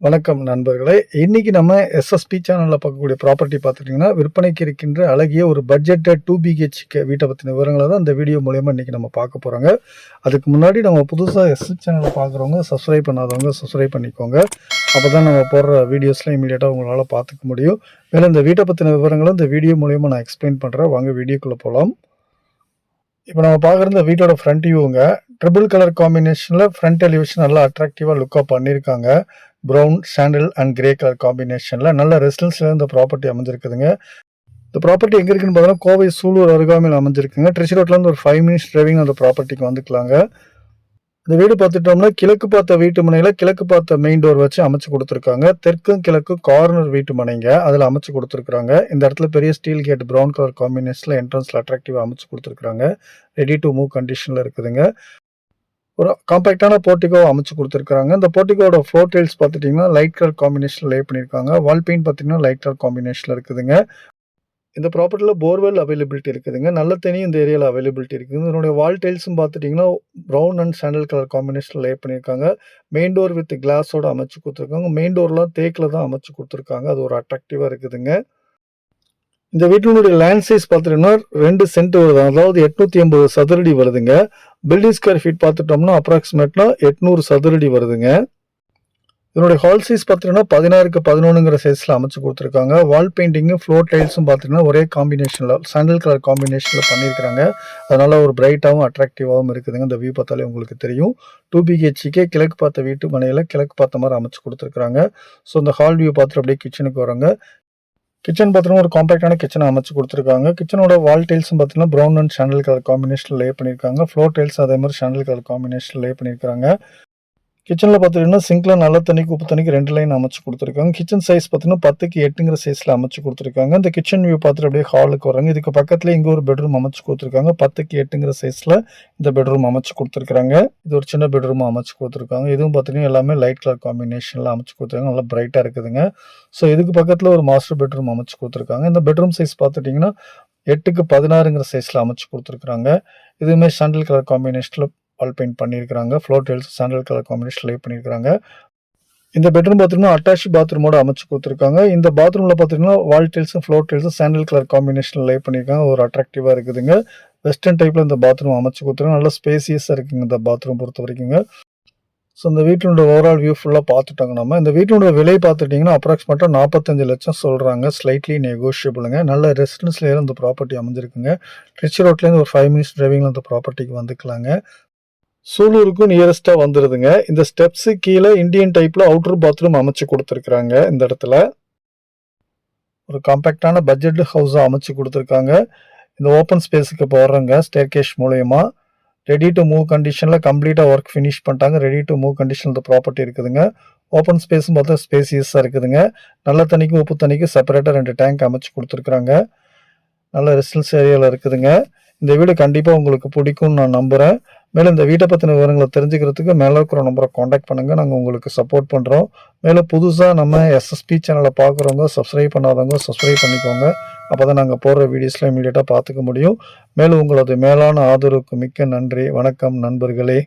வணக்கம் நண்பர்களே. இன்னைக்கு நம்ம எஸ்எஸ்பி சேனல்ல பார்க்கக்கூடிய ப்ராப்பர்ட்டி பார்த்துட்டீங்கன்னா, விற்பனைக்கு இருக்கின்ற அழகிய ஒரு பட்ஜெட்டட் 2 பிஹெச்கே வீட்ட பத்தின விவரங்கள தான் இந்த வீடியோ மூலியமா இன்னைக்கு நம்ம பார்க்க போறோங்க. அதுக்கு முன்னாடி நம்ம புதுசா எஸ்எஸ் சேனல் பார்க்குறவங்க சப்ஸ்கிரைப் பண்ணாதவங்க சப்ஸ்கிரைப் பண்ணிக்கோங்க. அப்பதான் நம்ம போடுற வீடியோஸ்லாம் இமிடியேட்டா உங்களால பார்த்துக்க முடியும். மேலும் இந்த வீட்ட பத்தின விவரங்களும் இந்த வீடியோ மூலியமா நான் எக்ஸ்பிளைன் பண்றேன். வாங்க வீடியோக்குள்ள போலாம். இப்போ நம்ம பார்க்குற இந்த வீட்டோட ஃப்ரண்ட் வியூங்க. ட்ரிபிள் கலர் காம்பினேஷன்ல ஃப்ரண்ட் எலிவேஷன் நல்லா அட்ராக்டிவா லுக்கா பண்ணியிருக்காங்க. Brown, sandal and grey colour காம்பினேஷன்ல நல்ல ரெசிடென்ஸ்ல இந்த ப்ராப்பர்ட்டி அமைஞ்சிருக்குதுங்க. இந்த ப்ராப்பர்ட்டி எங்க இருக்குன்னு பார்த்தீங்கன்னா, கோவை சூலூர் அருகாமையில் அமைஞ்சிருக்குங்க. ட்ரிச்சி ரோட்ல இருந்து ஒரு 5 மினிட்ஸ் டிரைவிங் அந்த ப்ராப்பர்ட்டிக்கு வந்துக்கலாங்க. இந்த வீடு பார்த்துட்டோம்னா, கிழக்கு பார்த்த வீட்டு மனையில கிழக்கு பார்த்த மெயின் டோர் வச்சு அமைச்சு கொடுத்துருக்காங்க. தெற்கும் கிழக்கு கார்னர் வீட்டு மனைங்க அதில் அமைச்சு கொடுத்துருக்காங்க. இந்த இடத்துல பெரிய ஸ்டீல் கேட் ப்ரௌன் கலர் காம்பினேஷன்ல என்ட்ரன்ஸ்ல அட்ராக்டிவா அமைச்சு கொடுத்துருக்காங்க. ரெடி டு மூவ் கண்டிஷன்ல இருக்குதுங்க. ஒரு காம்பாக்டான போர்ட்டிகோ அமைச்சு கொடுத்துருக்காங்க. இந்த போர்ட்டிகோட ஃப்ளோர் டைல்ஸ் பார்த்துட்டிங்கன்னா லைட் கலர் காம்பினேஷன் லே பண்ணியிருக்காங்க. வால் பெயிண்ட் பார்த்தீங்கன்னா லைட் கலர் காம்பினேஷன்ல இருக்குதுங்க. இந்த ப்ராப்பர்ட்டியில் போர்வெல் அவைலபிலிட்டி இருக்குதுங்க. நல்ல தண்ணி இந்த ஏரியாவில் அவைலபிலிட்டி இருக்குது. இதனுடைய வால் டைல்ஸும் பார்த்துட்டிங்கன்னா brown and sandal colour combination lay பண்ணியிருக்காங்க. மெயின் டோர் வித் கிளாஸோட அமைச்சு கொடுத்துருக்காங்க. மெயின் டோர்லாம் தேக்கில் தான் அமைச்சு கொடுத்துருக்காங்க. அது ஒரு அட்ராக்டிவாக இருக்குதுங்க. இந்த வீட்டினுடைய லேண்ட் சைஸ் பார்த்துட்டோம்னா 2 சென்ட் வருது. அதாவது 880 சதுரடி வருதுங்க. பில்டிங் ஸ்கொயர் ஃபீட் பார்த்துட்டோம்னா அப்ராக்சிமேட்னா 800 சதுரடி வருதுங்க. இதனுடைய ஹால் சைஸ் பார்த்தீங்கன்னா 16க்கு 11ங்கிற சைஸ்ல அமைச்சு கொடுத்துருக்காங்க. வால் பெயிண்டிங்கு ஃப்ளோர் டைல்ஸும் பார்த்தீங்கன்னா ஒரே காம்பினேஷன்ல சாண்டல் கலர் காம்பினேஷன்ல பண்ணியிருக்காங்க. அதனால ஒரு பிரைட்டாகவும் அட்ராக்டிவாகவும் இருக்குதுங்க. இந்த வியூ பார்த்தாலே உங்களுக்கு தெரியும். 2 பிஹெச்கே கிழக்கு பார்த்த வீட்டு மனையில கிழக்கு பார்த்த மாதிரி அமைச்சு கொடுத்துருக்காங்க. ஸோ இந்த ஹால் வியூ பார்த்துட்டு அப்படியே கிச்சனுக்கு வராங்க. கிச்சன் பார்த்தீங்கன்னா ஒரு காம்பாக்டான கிச்சனை அமைச்சு கொடுத்துருக்காங்க. கிச்சனோட வால் டைல்ஸும் பார்த்தீங்கன்னா brown and sandal colour combination lay பண்ணியிருக்காங்க. ஃப்ளோர் டைல்ஸ் அதே மாதிரி சாண்டல் கலர் காம்பினேஷன் லே பண்ணியிருக்காங்க. கிச்சனில் பார்த்துட்டிங்கன்னா சிங்கில் நல்ல தண்ணிக்கு உப்பு தண்ணிக்கு 2 லைன் அமைச்சு கொடுத்துருக்காங்க. கிச்சன் சைஸ் பார்த்தீங்கன்னா 10க்கு 8ங்கிற சைஸில் அமைச்சு கொடுத்துருக்காங்க. இந்த கிச்சன் வியூ பார்த்துட்டு அப்படியே ஹாலுக்கு வராங்க. இதுக்கு பக்கத்தில் இங்கே ஒரு பெட்ரூம் அமைச்சு கொடுத்துருக்காங்க. 10க்கு 8ங்கிற சைஸில் இந்த பெட்ரூம் அமைச்சு கொடுத்துருக்காங்க. இது ஒரு சின்ன பெட்ரூம் அமைச்சு கொடுத்துருக்காங்க. இதுவும் பார்த்தீங்கன்னா எல்லாமே லைட் கலர் காம்பினேஷனில் அமைச்சு கொடுத்துருக்காங்க. நல்லா பிரைட்டாக இருக்குதுங்க. ஸோ இதுக்கு பக்கத்தில் ஒரு மாஸ்டர் பெட்ரூம் அமைச்சு கொடுத்துருக்காங்க. இந்த பெட்ரூம் சைஸ் பார்த்துட்டிங்கன்னா 8க்கு 16ங்கிற சைஸில் அமைச்சு கொடுத்துருக்காங்க. இதுவுமே சாண்டல் கலர் காம்பினேஷனில் வால் பெயிண்ட் பண்ணியிருக்காங்க. Floor tiles sandal colour combination lay பண்ணியிருக்காங்க. இந்த பெட்ரூம் பார்த்தீங்கன்னா அட்டாச் பாத்ரூமோட அமைச்சு கொடுத்துருக்காங்க. இந்த பாத்ரூமில் பார்த்தீங்கன்னா வால் டைல்ஸும் floor டைல்ஸும் sandal colour combination lay பண்ணியிருக்காங்க. ஒரு அட்ராக்டிவாக இருக்குதுங்க. வெஸ்டர்ன் டைப்பில் இந்த பாத்ரூம் அமைச்சு கொடுத்துருக்காங்க. நல்லா ஸ்பேசியஸாக இருக்குங்க இந்த பாத்ரூம் பொறுத்த வரைக்குங்க. ஸோ இந்த வீட்டினுடைய ஓவரால் வியூ ஃபுல்லாக பார்த்துட்டாங்க நம்ம. இந்த வீட்டினுடைய விலை பார்த்துட்டிங்கன்னா அப்ராக்சிமேட்டாக 45 லட்சம் சொல்கிறாங்க. ஸ்லைட்லி நெகோஷியபிளுங்க. நல்ல ரெசிடென்ஸ்லேயே இந்த ப்ராப்பர்ட்டி அமைஞ்சிருக்குங்க. ட்ரிச்சி ரோட்லேருந்து ஒரு 5 மினிட்ஸ் டிரைவிங்கில் இந்த ப்ராப்பர்ட்டிக்கு வந்துக்கலாங்க. சூலூருக்கு நியரஸ்டா வந்துருதுங்க. இந்த ஸ்டெப்ஸ் கீழே இந்தியன் டைப்ல அவுட்டர் பாத்ரூம் அமைச்சு கொடுத்துருக்காங்க. இந்த இடத்துல ஒரு காம்பாக்டான பட்ஜெட் ஹவுஸ் அமைச்சு கொடுத்துருக்காங்க. இந்த ஓப்பன் ஸ்பேஸுக்கு போடுறங்க ஸ்டேர்கேஸ் மூலயமா ரெடி டு மூவ் கண்டிஷன்ல கம்ப்ளீட்டா ஒர்க் ஃபினிஷ் பண்ணிட்டாங்க. ரெடி டு மூவ் கண்டிஷன் இந்த ப்ராப்பர்ட்டி இருக்குதுங்க. ஓப்பன் ஸ்பேஸும் பார்த்தா ஸ்பேசியஸா இருக்குதுங்க. நல்ல தண்ணிக்கு உப்பு தண்ணிக்கு செப்பரேட்டா 2 டேங்க் அமைச்சு கொடுத்துருக்காங்க. நல்ல ரெசிடென்ஸ் ஏரியாவில் இருக்குதுங்க. இந்த வீடு கண்டிப்பாக உங்களுக்கு பிடிக்கும்னு நான் நம்புகிறேன். மேலும் இந்த வீட்டை பற்றின விவரங்களை தெரிஞ்சுக்கிறதுக்கு மேலே இருக்கிற நம்பரை காண்டாக்ட் பண்ணுங்கள். நாங்கள் உங்களுக்கு சப்போர்ட் பண்ணுறோம். மேலும் புதுசாக நம்ம எஸ்எஸ்பி சேனலை பார்க்குறவங்க சப்ஸ்கிரைப் பண்ணாதவங்க சப்ஸ்கிரைப் பண்ணிக்கோங்க. அப்போ தான் நாங்கள் போடுற வீடியோஸ்லாம் இமீடியட்டாக பார்த்துக்க முடியும். மேலும் உங்களது மேலான ஆதரவுக்கு மிக்க நன்றி. வணக்கம் நண்பர்களே.